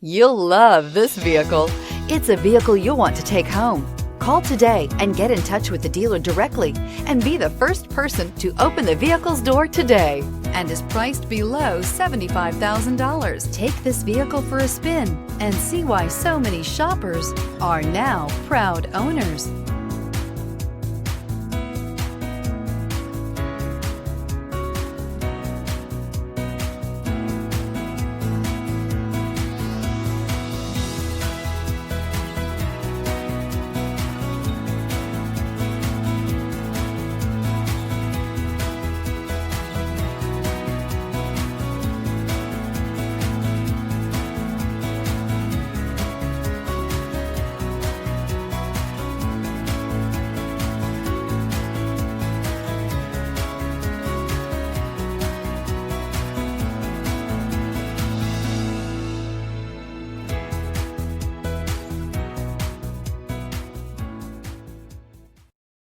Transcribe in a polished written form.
You'll love this vehicle. It's a vehicle you'll want to take home. Call today and get in touch with the dealer directly and be the first person to open the vehicle's door today, and is priced below $75,000. Take this vehicle for a spin and see why so many shoppers are now proud owners.